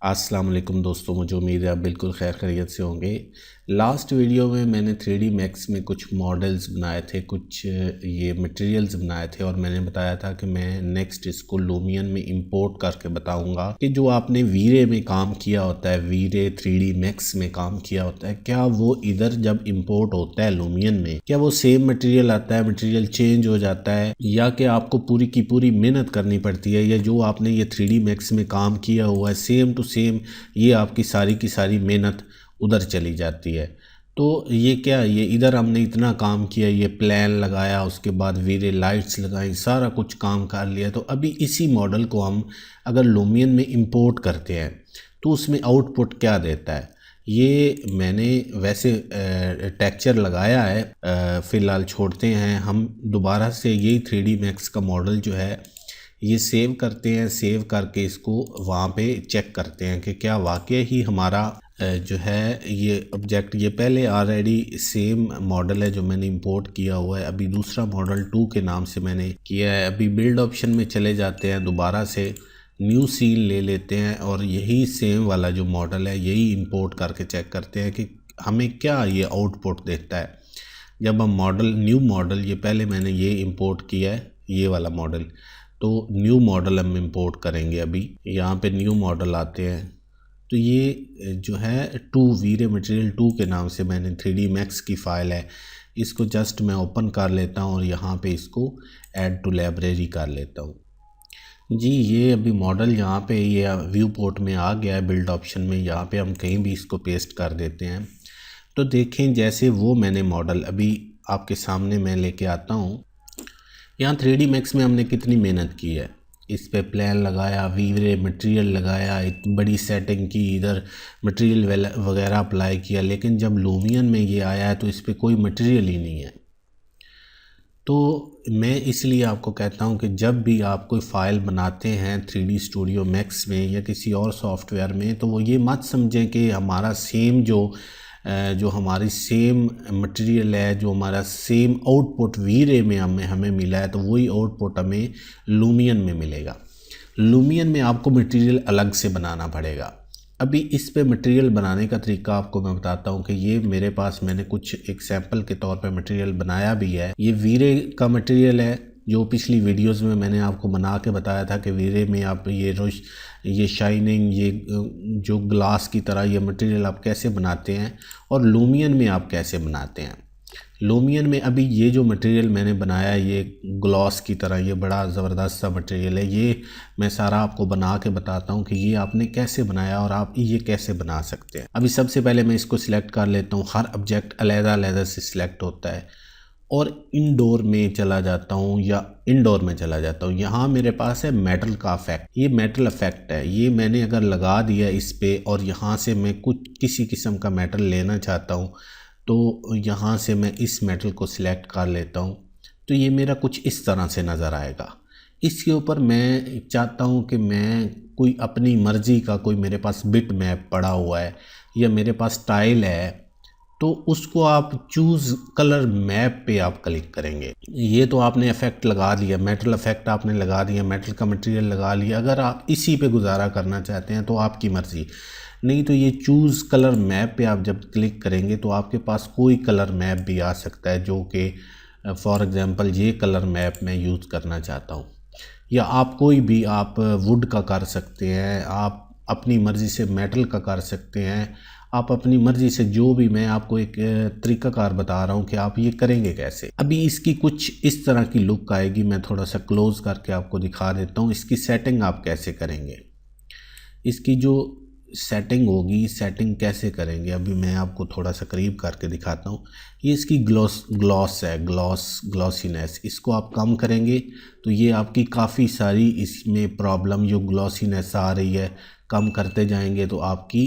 अस्सलाम वालेकुम दोस्तों, मुझे उम्मीद है आप बिल्कुल खैर खैरियत से होंगे। लास्ट वीडियो में मैंने 3D मैक्स में कुछ मॉडल्स बनाए थे, कुछ ये मटेरियल्स बनाए थे और मैंने बताया था कि मैं नेक्स्ट इसको लूमियन में इंपोर्ट करके बताऊंगा कि जो आपने वीरे में काम किया होता है, वीरे 3D मैक्स में काम किया होता है, क्या वो इधर जब इंपोर्ट होता है लूमियन में, क्या वो सेम मटेरियल आता है, मटेरियल चेंज हो जाता है, या कि आपको पूरी की पूरी मेहनत करनी पड़ती है, या जो आपने ये 3D मैक्स में काम किया हुआ है सेम टू सेम ये आपकी सारी की सारी मेहनत उधर चली जाती है। तो ये क्या, ये इधर हमने इतना काम किया, ये प्लान लगाया, उसके बाद वीरे लाइट्स लगाई, सारा कुछ काम कर लिया। तो अभी इसी मॉडल को हम अगर लूमियन में इंपोर्ट करते हैं तो उसमें आउटपुट क्या देता है, ये मैंने वैसे टेक्सचर लगाया है, फ़िलहाल छोड़ते हैं। हम दोबारा से यही 3D मैक्स का मॉडल जो है ये सेव करते हैं, सेव करके इसको वहाँ पे चेक करते हैं कि क्या वाकई ही हमारा जो है ये ऑब्जेक्ट, ये पहले ऑलरेडी सेम मॉडल है जो मैंने इंपोर्ट किया हुआ है। अभी दूसरा मॉडल 2 के नाम से मैंने किया है। अभी बिल्ड ऑप्शन में चले जाते हैं, दोबारा से न्यू सीन ले लेते हैं और यही सेम वाला जो मॉडल है यही इंपोर्ट करके चेक करते हैं कि हमें क्या ये आउटपुट देता है। जब हम न्यू मॉडल, ये पहले मैंने ये इंपोर्ट किया है ये वाला मॉडल, तो न्यू मॉडल हम इंपोर्ट करेंगे। अभी यहाँ पे न्यू मॉडल आते हैं तो ये जो है वीरे मटेरियल 2 के नाम से मैंने 3D मैक्स की फ़ाइल है, इसको जस्ट मैं ओपन कर लेता हूँ और यहाँ पे इसको ऐड टू लाइब्रेरी कर लेता हूँ जी। ये अभी मॉडल यहाँ पे ये व्यू पोर्ट में आ गया है, बिल्ड ऑप्शन में। यहाँ पे हम कहीं भी इसको पेस्ट कर देते हैं तो देखें जैसे वो मैंने मॉडल अभी आपके सामने मैं लेके आता हूँ। यहाँ 3D मैक्स में हमने कितनी मेहनत की है, इस पे प्लान लगाया, वीरे मटेरियल लगाया, एक बड़ी सेटिंग की, इधर मटेरियल वगैरह अप्लाई किया, लेकिन जब लूमियन में ये आया है तो इस पे कोई मटेरियल ही नहीं है। तो मैं इसलिए आपको कहता हूँ कि जब भी आप कोई फ़ाइल बनाते हैं 3D स्टूडियो मैक्स में या किसी और सॉफ्टवेयर में, तो वो ये मत समझें कि हमारा सेम जो हमारी सेम मटेरियल है, जो हमारा सेम आउटपुट वीरे में हमें मिला है, तो वही आउटपुट हमें लूमियन में मिलेगा। लूमियन में आपको मटेरियल अलग से बनाना पड़ेगा। अभी इस पे मटेरियल बनाने का तरीका आपको मैं बताता हूँ कि ये मेरे पास मैंने कुछ एक सैंपल के तौर पे मटेरियल बनाया भी है। ये वीरे का मटेरियल है जो पिछली वीडियोस में मैंने आपको बना के बताया था कि वीरे में आप ये शाइनिंग, ये जो ग्लास की तरह ये मटेरियल आप कैसे बनाते हैं और लूमियन में आप कैसे बनाते हैं। लूमियन में अभी ये जो मटेरियल मैंने बनाया, ये ग्लॉस की तरह, ये बड़ा ज़बरदस्त सा मटेरियल है। ये मैं सारा आपको बना के बताता हूँ कि ये आपने कैसे बनाया और आप ये कैसे बना सकते हैं। अभी सबसे पहले मैं इसको सिलेक्ट कर लेता हूँ। हर ऑब्जेक्ट अलग-अलग से सिलेक्ट होता है और इंडोर में चला जाता हूँ या इंडोर में चला जाता हूँ। यहाँ मेरे पास है मेटल का इफेक्ट, ये मेटल इफेक्ट है। ये मैंने अगर लगा दिया इस पर और यहाँ से मैं किसी किस्म का मेटल लेना चाहता हूँ तो यहाँ से मैं इस मेटल को सिलेक्ट कर लेता हूँ, तो ये मेरा कुछ इस तरह से नज़र आएगा। इसके ऊपर मैं चाहता हूँ कि मैं कोई अपनी मर्ज़ी का, कोई मेरे पास बिट मैप पड़ा हुआ है या मेरे पास टाइल है, तो उसको आप चूज़ कलर मैप पे आप क्लिक करेंगे। ये तो आपने इफ़ेक्ट लगा दिया, मेटल इफ़ेक्ट आपने लगा दिया, मेटल का मटेरियल लगा लिया। अगर आप इसी पे गुजारा करना चाहते हैं तो आपकी मर्ज़ी, नहीं तो ये चूज़ कलर मैप पे आप जब क्लिक करेंगे तो आपके पास कोई कलर मैप भी आ सकता है, जो कि फॉर एग्ज़ाम्पल ये कलर मैप मैं यूज़ करना चाहता हूँ। या आप कोई भी आप वुड का कर सकते हैं, आप अपनी मर्ज़ी से मेटल का कर सकते हैं, आप अपनी मर्ज़ी से जो भी, मैं आपको एक तरीक़ाकार बता रहा हूँ कि आप ये करेंगे कैसे। अभी इसकी कुछ इस तरह की लुक आएगी। मैं थोड़ा सा क्लोज़ करके आपको दिखा देता हूँ इसकी सेटिंग आप कैसे करेंगे। इसकी जो सेटिंग होगी, सेटिंग कैसे करेंगे, अभी मैं आपको थोड़ा सा करीब करके दिखाता हूँ। ये इसकी ग्लॉसीनेस, इसको आप कम करेंगे तो ये आपकी काफ़ी सारी इसमें प्रॉब्लम जो ग्लॉसीनेस आ रही है कम करते जाएंगे तो आपकी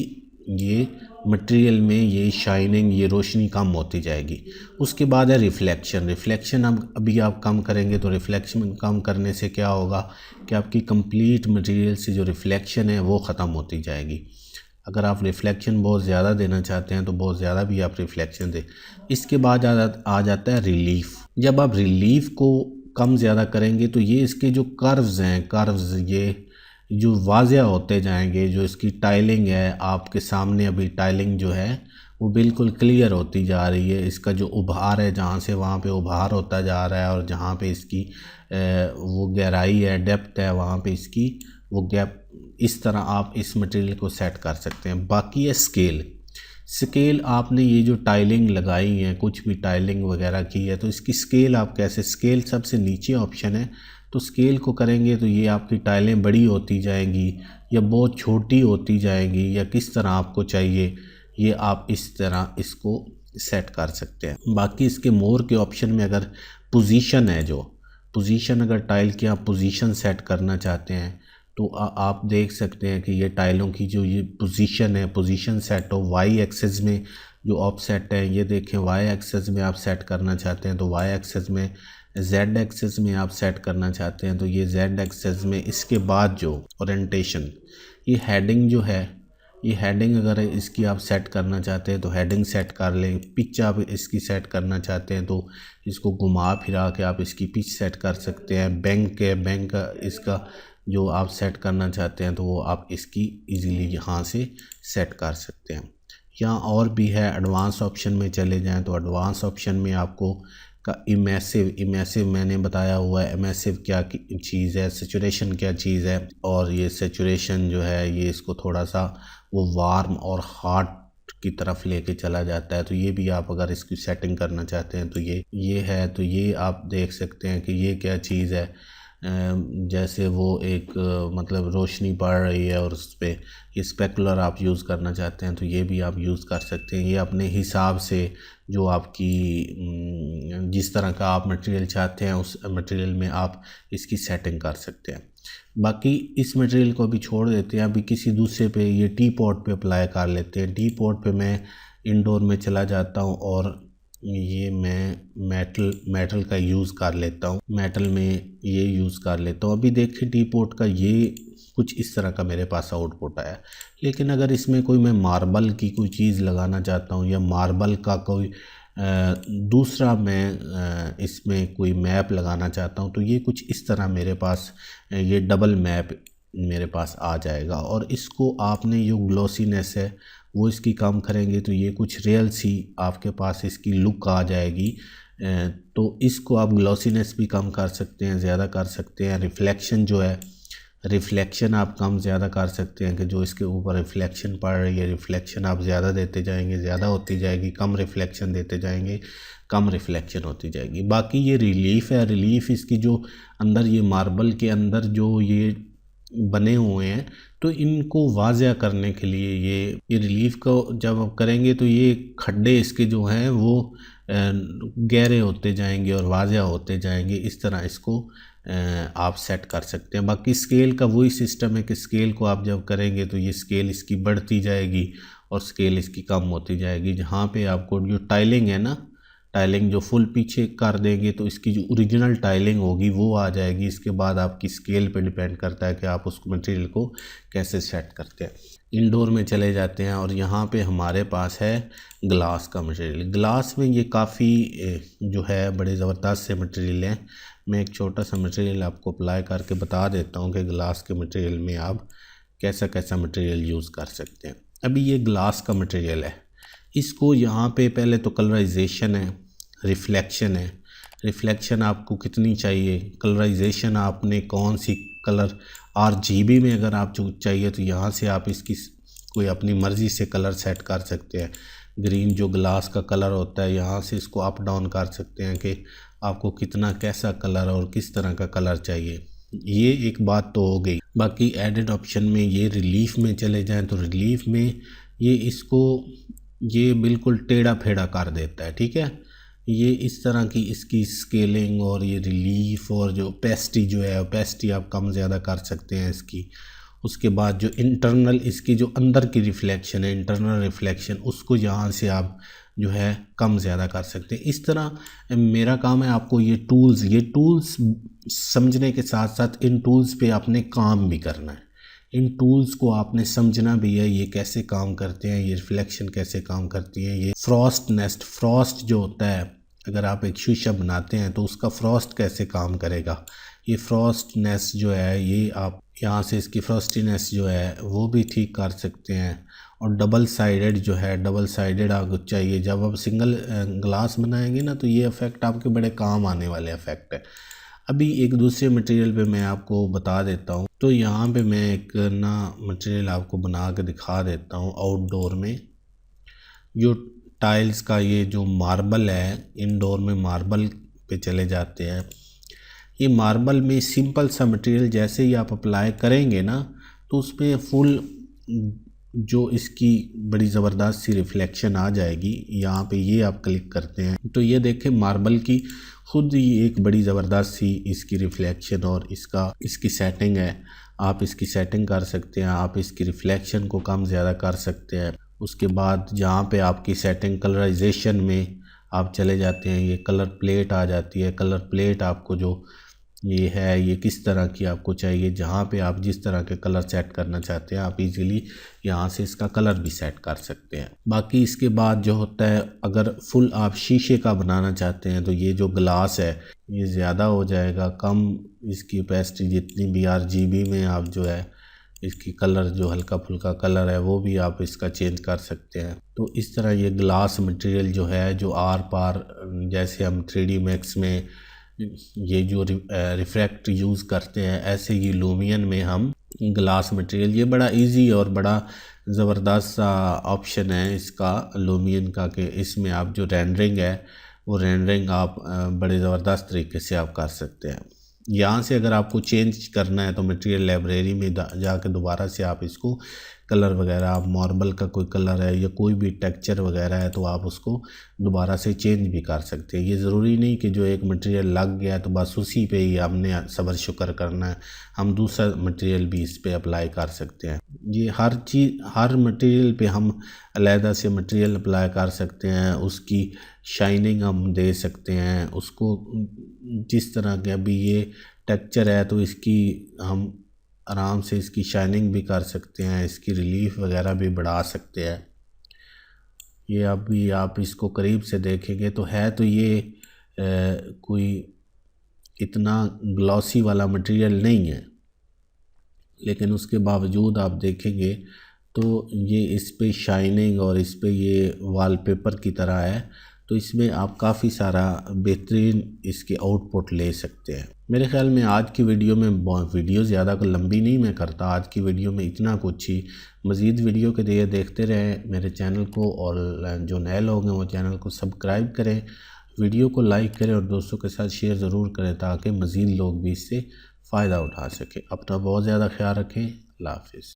ये मटेरियल में ये शाइनिंग, ये रोशनी कम होती जाएगी। उसके बाद है रिफ्लेक्शन अभी आप कम करेंगे तो रिफ्लेक्शन कम करने से क्या होगा कि आपकी कंप्लीट मटेरियल से जो रिफ्लेक्शन है वो ख़त्म होती जाएगी। अगर आप रिफ्लेक्शन बहुत ज़्यादा देना चाहते हैं तो बहुत ज़्यादा भी आप रिफ्लेक्शन दें। इसके बाद आ जाता है रिलीफ। जब आप रिलीफ को कम ज़्यादा करेंगे तो ये इसके जो कर्व्स हैं, ये जो वाज़िया होते जाएंगे, जो इसकी टाइलिंग है आपके सामने अभी टाइलिंग जो है वो बिल्कुल क्लियर होती जा रही है। इसका जो उभार है जहाँ से वहाँ पे उभार होता जा रहा है, और जहाँ पे इसकी वो गहराई है, डेप्थ है, वहाँ पे इसकी वो गैप, इस तरह आप इस मटेरियल को सेट कर सकते हैं। बाकी है स्केल। स्केल आपने ये जो टाइलिंग लगाई है, कुछ भी टाइलिंग वगैरह की है, तो इसकी स्केल आप कैसे, स्केल सबसे नीचे ऑप्शन है, तो स्केल को करेंगे तो ये आपकी टाइलें बड़ी होती जाएंगी या बहुत छोटी होती जाएंगी, या किस तरह आपको चाहिए ये आप इस तरह इसको सेट कर सकते हैं। बाकी इसके मोर के ऑप्शन में अगर पोजीशन है, जो पोजीशन अगर टाइल की आप पोजीशन सेट करना चाहते हैं तो आप देख सकते हैं कि ये टाइलों की जो ये पोजीशन है, पोजीशन सेट हो वाई एक्सिस में जो ऑफसेट है, ये देखें वाई एक्सिस में आप सेट करना चाहते हैं तो वाई एक्सिस में, जेड एक्सिस में आप सेट करना चाहते हैं तो ये जेड एक्सिस में। इसके बाद जो ओरिएंटेशन, ये हेडिंग जो है, ये हेडिंग अगर इसकी आप सेट करना चाहते हैं तो हेडिंग सेट कर लें। पिच आप इसकी सेट करना चाहते हैं तो इसको घुमा फिरा के आप इसकी पिच सेट कर सकते हैं। बैंक है, बैंक का इसका जो आप सेट करना चाहते हैं तो वो आप इसकी इजीली यहाँ से सेट कर सकते हैं। यहाँ और भी है, एडवांस ऑप्शन में चले जाएं तो एडवांस ऑप्शन में आपको का इमेसिव मैंने बताया हुआ है। इमेसिव क्या चीज़ है, सैचुरेशन क्या चीज़ है, और ये सैचुरेशन जो है ये इसको थोड़ा सा वो वार्म और हॉट की तरफ लेके चला जाता है। तो ये भी आप अगर इसकी सेटिंग करना चाहते हैं तो ये है, तो ये आप देख सकते हैं कि ये क्या चीज़ है। जैसे वो एक मतलब रोशनी पड़ रही है और उस पर ये स्पेकुलर आप यूज़ करना चाहते हैं तो ये भी आप यूज़ कर सकते हैं। ये अपने हिसाब से जो आपकी जिस तरह का आप मटेरियल चाहते हैं उस मटेरियल में आप इसकी सेटिंग कर सकते हैं। बाकी इस मटेरियल को अभी छोड़ देते हैं, अभी किसी दूसरे पे ये टी पॉट पे अप्लाई कर लेते हैं। टी पॉट पे मैं इंडोर में चला जाता हूँ और ये मैं मेटल का यूज़ कर लेता हूँ, मेटल में ये यूज़ कर लेता हूँ। अभी देखिए टी पॉट का ये कुछ इस तरह का मेरे पास आउटपुट आया। लेकिन अगर इसमें कोई मैं मार्बल की कोई चीज़ लगाना चाहता हूँ या मार्बल का कोई दूसरा मैं इसमें कोई मैप लगाना चाहता हूँ तो ये कुछ इस तरह मेरे पास ये डबल मैप मेरे पास आ जाएगा। और इसको आपने जो ग्लॉसीनेस है वो इसकी कम करेंगे तो ये कुछ रियल सी आपके पास इसकी लुक आ जाएगी। तो इसको आप ग्लॉसीनेस भी कम कर सकते हैं, ज़्यादा कर सकते हैं। रिफ्लेक्शन जो है, रिफ्लेक्शन आप कम ज़्यादा कर सकते हैं कि जो इसके ऊपर रिफ्लेक्शन पड़ रही है, रिफ्लेक्शन आप ज़्यादा देते जाएंगे, ज़्यादा होती जाएगी, कम रिफ्लेक्शन देते जाएंगे, कम रिफ्लेक्शन होती जाएगी। बाकी ये रिलीफ है, रिलीफ इसकी जो अंदर ये मार्बल के अंदर जो ये बने हुए हैं तो इनको वाज़िया करने के लिए ये रिलीफ को जब आप करेंगे तो ये खड्डे इसके जो हैं वो गहरे होते जाएंगे और वाज़िया होते जाएंगे। इस तरह इसको आप सेट कर सकते हैं। बाकी स्केल का वही सिस्टम है कि स्केल को आप जब करेंगे तो ये स्केल इसकी बढ़ती जाएगी और स्केल इसकी कम होती जाएगी। जहाँ पे आपको जो टाइलिंग है ना, टाइलिंग जो फुल पीछे कर देंगे तो इसकी जो ओरिजिनल टाइलिंग होगी वो आ जाएगी। इसके बाद आपकी स्केल पे डिपेंड करता है कि आप उस मटेरियल को कैसे सेट करते हैं। इंडोर में चले जाते हैं और यहाँ पे हमारे पास है ग्लास का मटेरियल। ग्लास में ये काफ़ी जो है बड़े ज़बरदस्त से मटेरियल हैं। मैं एक छोटा सा मटेरियल आपको अप्लाई करके बता देता हूँ कि ग्लास के मटेरियल में आप कैसा कैसा मटेरियल यूज़ कर सकते हैं। अभी ये ग्लास का मटेरियल है, इसको यहाँ पे पहले तो कलराइजेशन है, रिफ्लेक्शन है। रिफ्लेक्शन आपको कितनी चाहिए, कलराइजेशन आपने कौन सी कलर RGB में अगर आप जो चाहिए तो यहाँ से आप इसकी कोई अपनी मर्ज़ी से कलर सेट कर सकते हैं। ग्रीन जो ग्लास का कलर होता है यहाँ से इसको अप डाउन कर सकते हैं कि आपको कितना कैसा कलर और किस तरह का कलर चाहिए। ये एक बात तो हो गई। बाकी एडिट ऑप्शन में ये रिलीफ में चले जाएं तो रिलीफ में ये इसको ये बिल्कुल टेढ़ा फेढ़ा कर देता है, ठीक है। ये इस तरह की इसकी स्केलिंग और ये रिलीफ और जो ओपेसिटी जो है, ओपेसिटी आप कम ज़्यादा कर सकते हैं इसकी। उसके बाद जो इंटरनल इसकी जो अंदर की रिफ्लेक्शन है, इंटरनल रिफ्लेक्शन, उसको यहाँ से आप जो है कम ज़्यादा कर सकते हैं। इस तरह मेरा काम है आपको ये टूल्स समझने के साथ साथ इन टूल्स पे आपने काम भी करना है। इन टूल्स को आपने समझना भी है, ये कैसे काम करते हैं, ये रिफ्लेक्शन कैसे काम करती है। ये फ्रॉस्ट नेस्ट, फ्रॉस्ट जो होता है अगर आप एक शीशा बनाते हैं तो उसका फ्रॉस्ट कैसे काम करेगा, ये फ्रॉस्ट नेस्ट जो है ये आप यहाँ से इसकी फ्रॉस्टीनेस जो है वो भी ठीक कर सकते हैं। और डबल साइडेड जो है, डबल साइडेड आपको चाहिए। जब आप सिंगल ग्लास बनाएंगे ना तो ये इफ़ेक्ट आपके बड़े काम आने वाले इफ़ेक्ट है। अभी एक दूसरे मटेरियल पे मैं आपको बता देता हूँ। तो यहाँ पे मैं एक ना मटेरियल आपको बना के दिखा देता हूँ आउटडोर में। जो टाइल्स का ये जो मार्बल है, इंडोर में मार्बल पे चले जाते हैं। ये मार्बल में सिंपल सा मटेरियल जैसे ही आप अप्लाई करेंगे ना तो उसमें फुल जो इसकी बड़ी ज़बरदस्त सी रिफ्लेक्शन आ जाएगी। यहाँ पे ये आप क्लिक करते हैं तो ये देखें मार्बल की खुद ही एक बड़ी ज़बरदस्त सी इसकी रिफ्लेक्शन और इसकी सेटिंग है। आप इसकी सेटिंग कर सकते हैं, आप इसकी रिफ्लेक्शन को कम ज़्यादा कर सकते हैं। उसके बाद जहाँ पे आपकी सेटिंग कलराइजेशन में आप चले जाते हैं, ये कलर प्लेट आ जाती है। कलर प्लेट आपको जो ये है ये किस तरह की आपको चाहिए, जहाँ पे आप जिस तरह के कलर सेट करना चाहते हैं आप इजीली यहाँ से इसका कलर भी सेट कर सकते हैं। बाकी इसके बाद जो होता है, अगर फुल आप शीशे का बनाना चाहते हैं तो ये जो ग्लास है ये ज़्यादा हो जाएगा, कम इसकी कैपेसिटी जितनी भी RGB में आप जो है इसकी कलर जो हल्का फुल्का कलर है वो भी आप इसका चेंज कर सकते हैं। तो इस तरह ये ग्लास मटेरियल जो है जो आर पार, जैसे हम 3D मैक्स में ये जो रिफ्रैक्ट यूज़ करते हैं, ऐसे ही लूमियन में हम ग्लास मटेरियल, ये बड़ा इजी और बड़ा ज़बरदस्त सा ऑप्शन है इसका लूमियन का कि इसमें आप जो रेंडरिंग है वो रेंडरिंग आप बड़े ज़बरदस्त तरीके से आप कर सकते हैं। यहाँ से अगर आपको चेंज करना है तो मटेरियल लाइब्रेरी में जाकर दोबारा से आप इसको कलर वगैरह, आप मार्बल का कोई कलर है या कोई भी टेक्सचर वगैरह है तो आप उसको दोबारा से चेंज भी कर सकते हैं। ये ज़रूरी नहीं कि जो एक मटेरियल लग गया तो बस उसी पे ही हमने सब्र शुक्र करना है, हम दूसरा मटेरियल भी इस पे अप्लाई कर सकते हैं। ये हर चीज़, हर मटेरियल पे हम अलहदा से मटेरियल अप्लाई कर सकते हैं, उसकी शाइनिंग हम दे सकते हैं उसको। जिस तरह के अभी ये टेक्सचर है तो इसकी हम आराम से इसकी शाइनिंग भी कर सकते हैं, इसकी रिलीफ वगैरह भी बढ़ा सकते हैं। ये अभी आप इसको करीब से देखेंगे तो है तो ये कोई इतना ग्लॉसी वाला मटेरियल नहीं है, लेकिन उसके बावजूद आप देखेंगे तो ये इस पे शाइनिंग और इस पे ये वॉलपेपर की तरह है। तो इसमें आप काफ़ी सारा बेहतरीन इसके आउटपुट ले सकते हैं। मेरे ख्याल में आज की वीडियो में, वीडियो ज़्यादा लंबी नहीं मैं करता, आज की वीडियो में इतना कुछ ही। मज़ीद वीडियो के लिए देखते रहें मेरे चैनल को, और जो नए लोग हैं वो चैनल को सब्सक्राइब करें, वीडियो को लाइक करें और दोस्तों के साथ शेयर ज़रूर करें ताकि मज़ीद लोग भी इससे फ़ायदा उठा सकें। अपना बहुत ज़्यादा ख्याल रखें। अल्लाह हाफ़िज़।